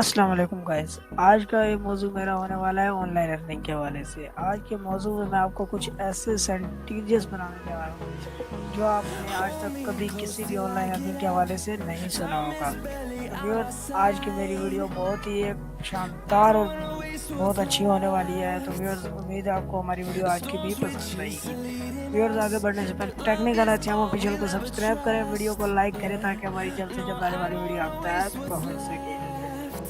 अस्सलाम वालेकुम गाइस। आज का ये मौजू मेरा होने वाला है ऑनलाइन अर्निंग के हवाले से। आज के मौजू में मैं आपको कुछ ऐसे सेंटेंसेस बनाने जा रहा हूँ जो आपने आज तक कभी किसी भी ऑनलाइन अर्निंग के हवाले से नहीं सुना होगा। तो व्यूअर्स, आज की मेरी वीडियो बहुत ही एक शानदार और बहुत अच्छी होने वाली है। तो व्यूअर्स, उम्मीद है आपको हमारी वीडियो आज की भी पसंद आएगी। व्यूअर्स, आगे बढ़ने से पहले टेक्निकल अच्छे ऑफिशियल को सब्सक्राइब करें, वीडियो को लाइक करें ताकि हमारी जल्द से जल्द आने वाली वीडियो आप तक पहुँच सके।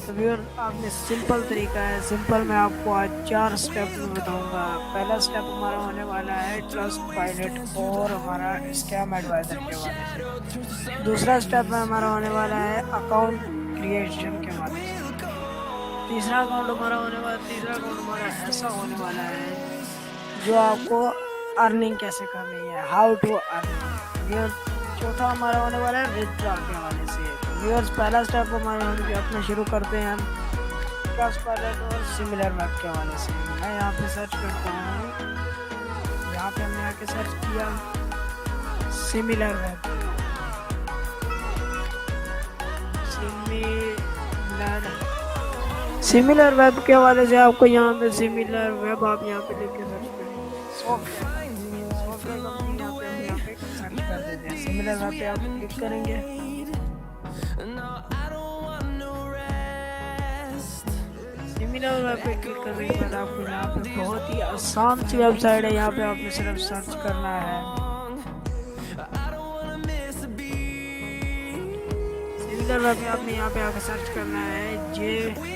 तो व्यूअर, आपने सिंपल तरीका है, सिंपल मैं आपको आज 4 स्टेप में बताऊंगा। पहला स्टेप हमारा होने वाला है ट्रस्ट पायलट और हमारा स्कैम एडवाइजर के हवाले से। दूसरा स्टेप में हमारा होने वाला है अकाउंट क्रिएशन के हवाले से। तीसरा अकाउंट हमारा ऐसा होने वाला है जो आपको अर्निंग कैसे करनी है, हाउ टू अर्न। चौथा हमारा होने वाला है विथड्रॉ के हवाले से। व्यूअर्स, पहला स्टेप हमारे अपना शुरू करते हैं हम ट्रस्ट पायलट और सिमिलर वेब के हवाले से। मैं यहाँ पे सर्च करता हूँ, यहाँ पे हमने आके सर्च किया सिमिलर वेब। सिमिलर वेब के हवाले से आपको यहाँ पे सिमिलर वेब आप यहाँ पे लिख के सर्च करेंगे। सॉफ्टवेयर कंपनी यहाँ पे सर्च कर देते हैं। सिमिलर वेब पे आप क्लिक करेंगे। सिमिलर वेब पे क्लिक करने के बाद आपको यहाँ पे बहुत ही आसान सी वेबसाइट है, यहाँ पे आपने सिर्फ सर्च करना है सिमिलर वेब पे आपने यहाँ पे आके सर्च करना है जेवीज़ू।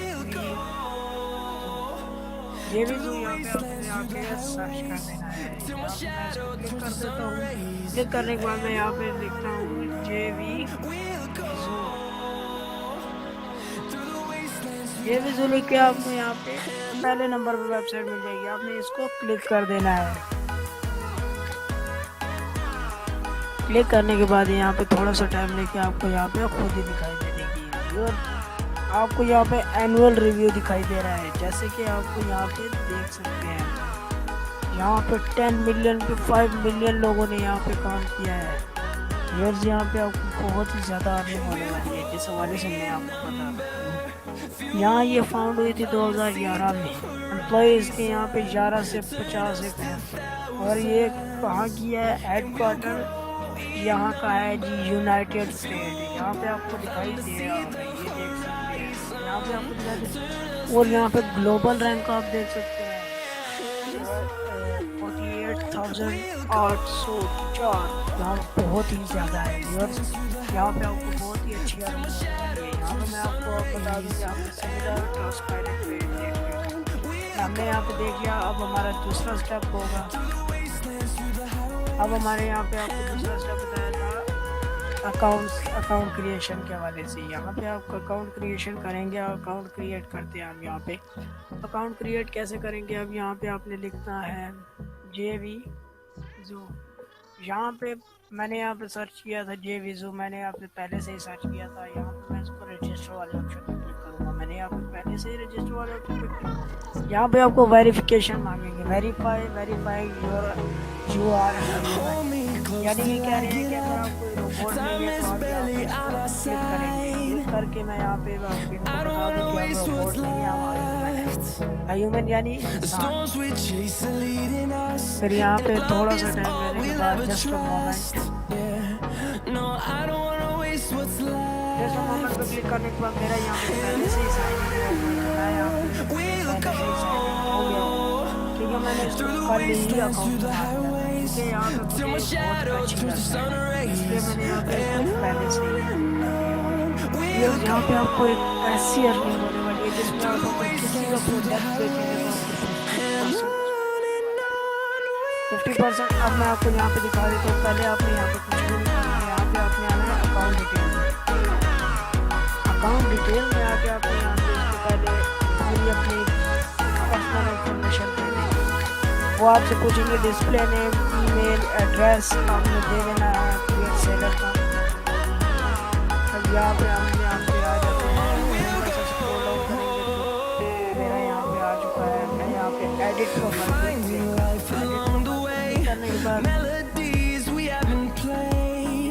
यहाँ पे आपने आके सर्च कर देना है। क्लिक कर देता हूँ। क्लिक करने के बाद मैं यहाँ पे लिखता हूँ जेवीज़ू लिख के आपको यहाँ पे पहले नंबर पे वेबसाइट मिल जाएगी। आपने इसको क्लिक कर देना है। क्लिक करने के बाद यहाँ पे थोड़ा सा टाइम लेके आपको यहाँ पे खुद ही दिखाई दे देगी और आपको यहाँ पे एनुअल रिव्यू दिखाई दे रहा है, जैसे कि आपको यहाँ पे देख सकते हैं। यहाँ पे 10 मिलियन पे 5 मिलियन लोगों ने यहाँ पे काम किया है। व्यूअर्स, यहाँ पे आपको बहुत ही ज़्यादा अर्निंग होने वाली है, जिस हवाले से मैं आपको बता रहा हूँ। यहाँ ये फाउंड हुई थी 2011 में। एम्प्लॉयज़ के यहाँ पे 11 से 50 हैं और ये कहाँ की है, हेडक्वार्टर यहाँ का है जी यूनाइटेड स्टेट। यहाँ पे आपको दिखाई दे रहा होगा, ये देख सकते हैं। यहाँ पे आपको दिखाई और यहाँ पे ग्लोबल रैंक आप देख सकते हैं 48,804। यहाँ बहुत ही ज़्यादा है व्यूअर्स। यहाँ पे आपको बहुत ही अच्छी अर्निंग है। यहाँ पे मैं आपको बता दूँ कि आपने सिमिलर ट्रस्ट पायलट पे देख लिया, हमने यहाँ पे देख लिया। अब हमारा दूसरा स्टेप होगा, अब हमारे यहाँ पे आपको दूसरा स्टेप बताया था अकाउंट क्रिएशन के हवाले से। यहाँ पे आप अकाउंट क्रिएशन करेंगे, अकाउंट क्रिएट करते हैं हम यहाँ पे। अकाउंट क्रिएट कैसे करेंगे, अब यहाँ पे आपने लिखना है जेवीज़ू। यहाँ पे मैंने यहाँ पे सर्च किया था जेवीज़ू, मैंने यहाँ पे पहले से ही सर्च किया था। यहाँ पे मैं इसको रजिस्टर वाले ऑप्शन पे क्लिक करूँगा। मैंने यहाँ पे पहले से ही रजिस्टर वाले ऑप्शन पे क्लिक। यहाँ पे आपको वेरिफिकेशन मांगेंगे, वेरीफाई यू आर, यानी ये कह रहे हैं कि अगर आप कोई रोबोट नहीं है तो आप यहाँ पे क्लिक करेंगे। क्लिक करके मैं यहाँ पे आपको बता दूँ कि आप रोबोट नहीं है, हमारे ह्यूमन यानी इंसान। फिर यहाँ पे थोड़ा सा टाइम लेने के बाद जस्ट अ मोमेंट पे क्लिक करने के बाद मेरा यहाँ पे पहले से ही साइन इन हो गया, क्योंकि मैंने इसको कल ही अकाउंट इसलिए यहाँ पे मुझे बहुत अच्छी वेबसाइट है, इसलिए मैंने यहाँ पे पहले से ही। यहाँ पे आपको एक ऐसी अर्निंग होने वाली है जिसमें आपको किसी का प्रोडक्ट बेचेंगे तो 50%। अब मैं आपको यहाँ पे दिखा देता हूँ। पहले आपने यहाँ पे कुछ भी नहीं करना है, यहाँ पे आपने आना है अकाउंट डिटेल में आके आपने यहाँ पे इसको पहले पूरी अपनी पर्सनल इंफॉर्मेशन देनी। वो आपसे पूछेंगे डिस्प्ले नेम, ईमेल एड्रेस आपने दे देना है क्रिएट सेलर का। अब यहाँ पे हम यहाँ पे आ जाते हैं, थोड़ा सा स्क्रॉल आउट करेंगे तो मेरा यहाँ पे आ चुका है। मैं यहाँ पे एडिट करने के बाद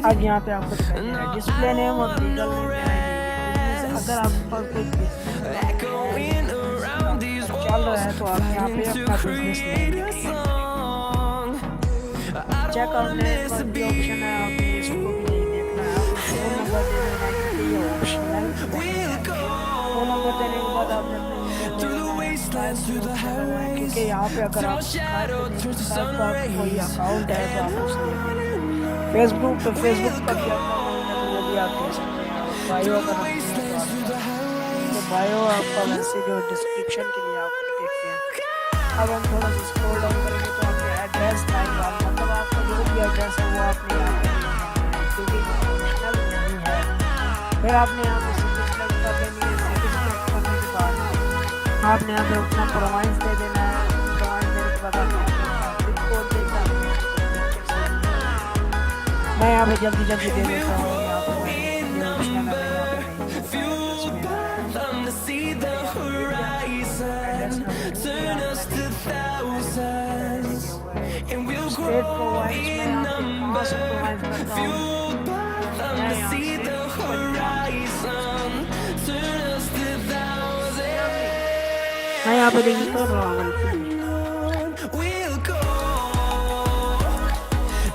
अब यहाँ पे आपको दिखाई दे रहा है डिस्प्ले नेम और लीगल नेम। अगर आपके पास कोई बिजनेस echoing around these चल रहा walls, है तो आप यहाँ पे fighting to अपना business create name a create song. I check don't out want name this का to भी ऑप्शन है, be. अभी इसको भी नहीं देखना है, आपने फ़ोन नंबर दे देना है क्योंकि ये ऑप्शनल नहीं We'll है। go फ़ोन नंबर देने के बाद आपने अपना ईमेल दे through the देना है, मोबाइल wastelands, भी through the ऑप्शनल लगवाएं highways, क्योंकि यहाँ पे अगर till आप my स्काइप पे shadow turns देंगे, to स्काइप sun का कोई rays. अकाउंट है तो आप And उससे देंगे। फेसबुक पे फेसबुक we'll का भी go अकाउंट है तो वो भी आप दे सकते हैं, और बायो through अगर the रखनी है तो wastelands, आप through the तो highways. बायो आपका वैसे जो डिस्क्रिप्शन के लिए आप देखते हैं। अब हम थोड़ा सा स्क्रॉल डाउन करेंगे तो आपके एड्रेस लाइन वाला मतलब आपका जो भी एड्रेस है वो आपने यहाँ पे नहीं देना है क्योंकि ये ऑप्शनल नहीं है। फिर आपने यहाँ पे सिटी सेलेक्ट कर लेनी है। सिटी सेलेक्ट करने के बाद आपने यहाँ पे अपना प्रोवाइस दे देना है। प्रोवाइस देने के बाद आपने यहाँ पे अपना जिप कोड देना है। मैं यहाँ पे जल्दी जल्दी दे देता हूँ, यहाँ पे मैं ऑप्शनल है, मैं यहाँ पे नहीं दूंगा एड्रेस मेरा है। them to see the address horizon, मैंने दे दिया, turn us मैंने to thousands, and we'll state grow प्रोवाइस में in यहाँ पे कहाँ से number, प्रोवाइड करता हूँ, fueled by them मैं to यहाँ see से the पंजाब से horizon, turn us to मैं यहाँ पे लिखता हूँ Rawalpindi. we'll go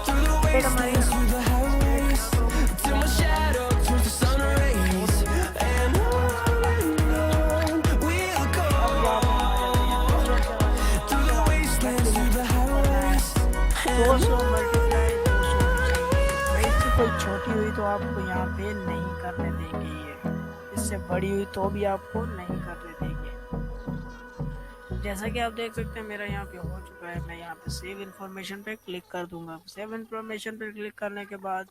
through the फिर हमारी wastelands, through the highways, till my shadow turns to sun rays. And on we'll go through the wastelands, through the highways. 200 multiply 200 भाई, इससे कोई छोटी हुई तो आपको यहाँ पे नहीं करने देंगे, ये इससे बड़ी हुई तो भी आपको नहीं करने देंगे। जैसा कि आप देख सकते हैं मेरा यहाँ पे हो चुका है। मैं यहाँ पे सेव इन्फॉर्मेशन पे क्लिक कर दूंगा। सेव इन्फॉर्मेशन पे क्लिक करने के बाद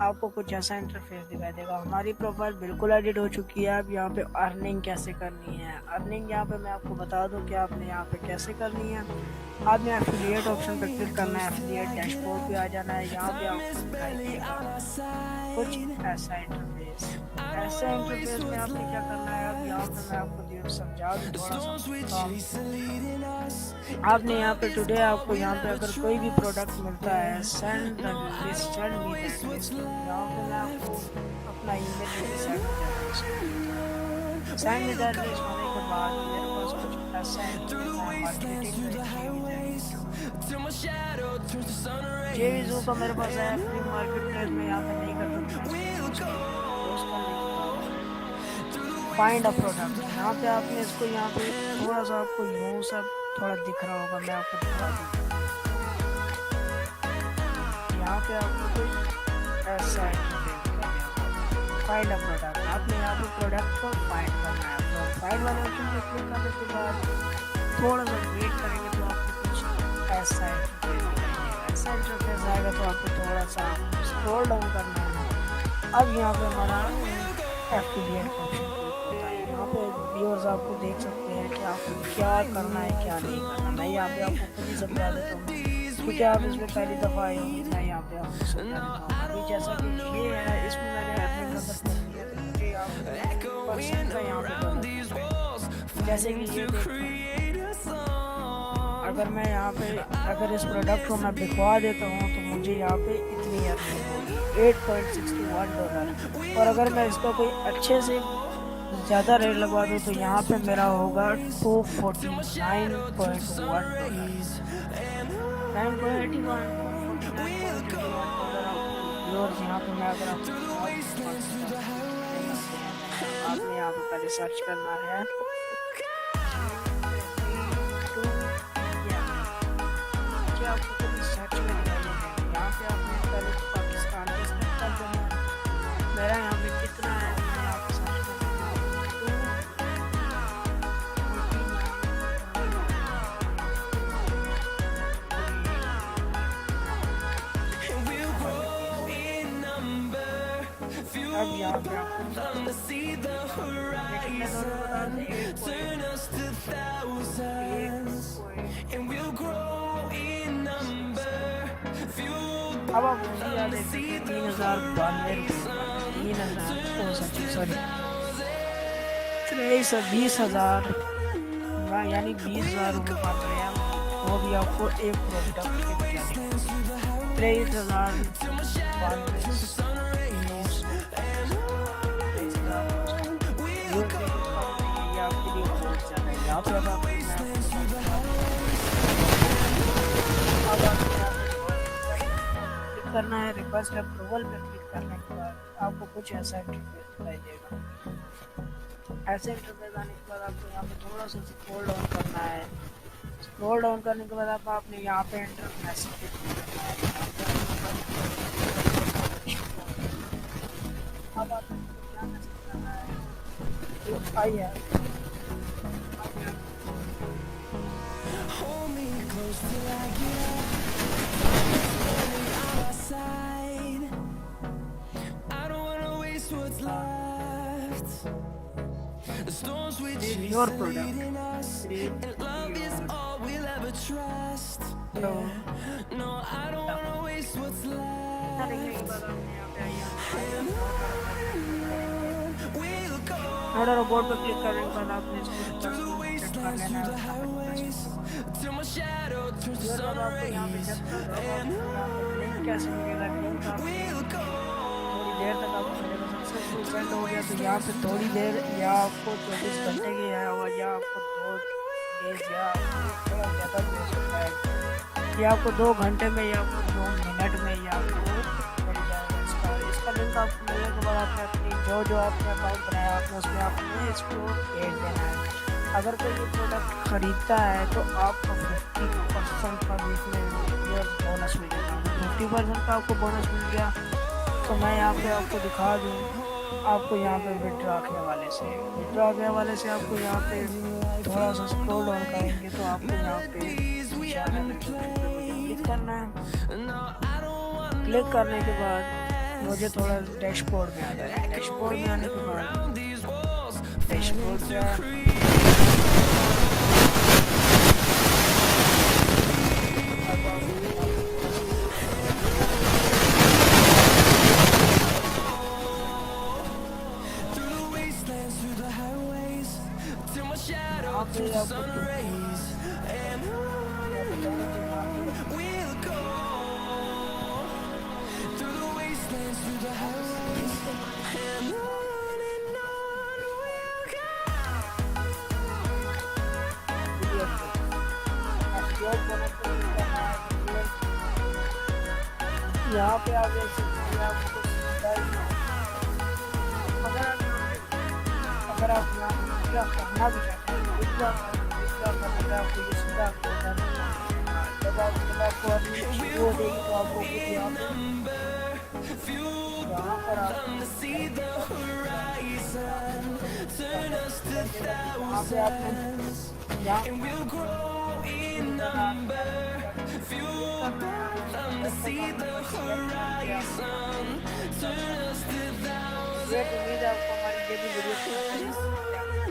आपको कुछ ऐसा इंटरफेस दिखाई देगा। हमारी प्रोफाइल बिल्कुल एडिट हो चुकी है। अब यहाँ पे अर्निंग कैसे करनी है, अर्निंग यहाँ पे मैं आपको बता दूं कि आपने यहाँ पे कैसे करनी है। आपने एफिलिएट ऑप्शन पे क्लिक करना है, एफिलिएट डैशबोर्ड पे आ जाना है। यहाँ पे आपको दिखाई देगा कुछ ऐसा इंटरफेस। ऐसे इंटरफेस में आपने क्या करना है, अब यहाँ पे मैं आपको समझा दूँ थोड़ा सा। आपने यहाँ पे टुडे आपको यहाँ पे अगर कोई भी प्रोडक्ट मिलता है, send the list, send me that list. यहाँ पे मैं आपको अपना email send send me that list होने के बाद मेरे पास कुछ ऐसा है मार्केटिंग जेवीजू का मेरे पास है फ्री मार्केट प्लेस में। यहाँ पे नहीं कर सकता फाइंड अ प्रोडक्ट। यहाँ पे आपने इसको यहाँ पे थोड़ा सा आपको यूँ सब थोड़ा दिख रहा होगा, मैं आपको दिखा दूँ। यहाँ पे आपको कुछ ऐसा फाइंड अ प्रोडक्ट, आपने यहाँ पे प्रोडक्ट को फाइंड करना है। तो फाइंड वाले ऑप्शन पे क्लिक करने के बाद थोड़ा सा वेट करेंगे तो आपको कुछ ऐसा इंटरफेस आएगा। तो आपको थोड़ा सा स्क्रॉल डाउन करना है। अब यहाँ पे हमारा एफिलिएट ऑप्शन होता है। यहाँ पे व्यूअर्स आपको देख सकते हैं कि आपको क्या करना है क्या नहीं करना। मैं यहाँ पे आपको खुद ही समझा देता हूँ क्योंकि आप इसमें पहली दफ़ा आए होंगे। मैं यहाँ पे आपको समझा देता हूँ। अभी जैसा कि ये है, इसमें मैंने अपने नंबर कर दिया तो मुझे आप पर्सन का यहाँ पे जैसे कि ये अगर मैं यहाँ पे अगर इस प्रोडक्ट को मैं बिकवा देता हूँ तो मुझे यहाँ पे इतनी अर्निंग होगी $8.61। और अगर मैं इसका कोई अच्छे से ज़्यादा रेट लगवा दूँ तो यहाँ पे मेरा होगा $249.1 $9.81 यहाँ पे मैं अगर आपने यहाँ पे पहले सर्च करना है आपको कभी सर्च में यहाँ पे आपने पहले पाकिस्तान के सेलेक्ट कर देना है। मेरा यहाँ पे कितना है मैं यहाँ पे सर्च अब यहाँ पे अब आप मुझे याद है 3092 20,000 यानी 20,000 रुपये बन रहे हैं। वो भी आपको एक प्रोडक्ट के बजाय 23,000 यहाँ पे अब आपको मैं आपको अब आपको यहाँ पे क्लिक करना है। रिक्वेस्ट अप्रूवल पे क्लिक करने के बाद आपको कुछ ऐसा इंटरफेस दिखाई देगा। ऐसे इंटरफेस आने के बाद आपको यहाँ पे थोड़ा सा स्क्रॉल डाउन करना है। स्क्रॉल डाउन करने के बाद आपने यहाँ पे एंटर मैसेज करना है। अब आपको क्या मैसेज करना है, तो आई है Hold me close till I get outside. I don't wanna waste what's left. The storms we chase your are product leading us, and love is all we'll ever trust. तो No, I don't wanna waste what's इतना लिखने के left. बाद आपने यहाँ पे आई And on we'll go order board पर click करने के बाद आपने इसको through the सेट कर wastelands, लेना through the है। highways, till my shadow turns to उसके sun बाद आपको यहाँ पे rays. जब तक And यहाँ पे लिंक कैसे मिलेगा, लिंक आपको we'll go थोड़ी देर तक आपको मिलेगा। सक्सेसफुल सेंड हो गया तो यहाँ पे थोड़ी देर या आपको 24 घंटे की है और या आपको 2 डेज या थोड़ा ज़्यादा भी हो सकता है, या आपको 2 घंटे में या आपको 2 मिनट में या आपको मिल जाएगा। इसका लिंक आपको मिलने के बाद आपने अपनी जो आपने अकाउंट बनाया आपने उसमें आपने इसको भेज देना है। अगर कोई ये प्रोडक्ट ख़रीदता है तो आपको 50% का वीकली बोनस मिलेगा। 50% का आपको बोनस मिल गया तो मैं यहाँ पे आपको दिखा दूँ। आपको यहाँ पे विड्रॉ के हवाले से आपको यहाँ पे थोड़ा सा स्क्रॉल डाउन करेंगे तो आपको यहाँ पे क्लिक करना है। क्लिक करने के बाद मुझे थोड़ा डैशबोर्ड में आ जाए। डैशबोर्ड में आने के बाद डैशबोर्ड पे through the wastelands, through the highways, till my shadow यहाँ पे turns to आपको sun rays. And we'll go through the wastelands, through the highways, and on we'll go. यहाँ पे आप देख सकते हैं आपको सुविधा ही है। अगर आप यहाँ विड्रॉ करना भी चाहते हैं विड्रॉ करने का आपको ये सुविधा जब आपको अपनी वो देगी तो आपको कुछ यहाँ पर आप यहाँ पे आपने ये उम्मीद है आपको हमारी ये भी वीडियो पसंद आई।